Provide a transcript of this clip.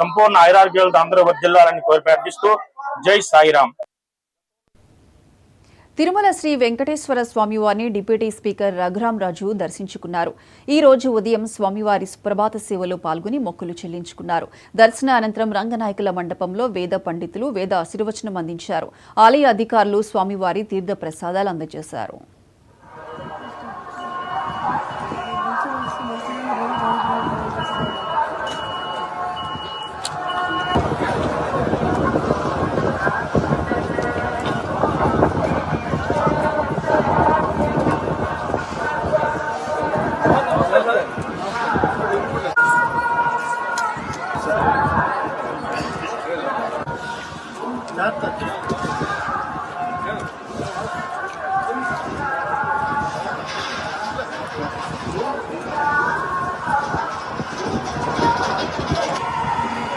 సంపూర్ణ ఆయురారోగ్యాలతో అందరూ వర్ధిల్లాలని కోరి ప్రార్థిస్తూ జై సాయిరాం. తిరుమల శ్రీ వెంకటేశ్వర స్వామివారిని డిప్యూటీ స్పీకర్ రఘురాంరాజు దర్శించుకున్నారు. ఈ రోజు ఉదయం స్వామివారి సుప్రభాత సేవలో పాల్గొని మొక్కులు చెల్లించుకున్నారు. దర్శన అనంతరం రంగనాయకుల మండపంలో వేద పండితులు వేద ఆశీర్వచనం అందించారు. ఆలయ అధికారులు స్వామివారి తీర్థ ప్రసాదాలు అందజేశారు. Nada.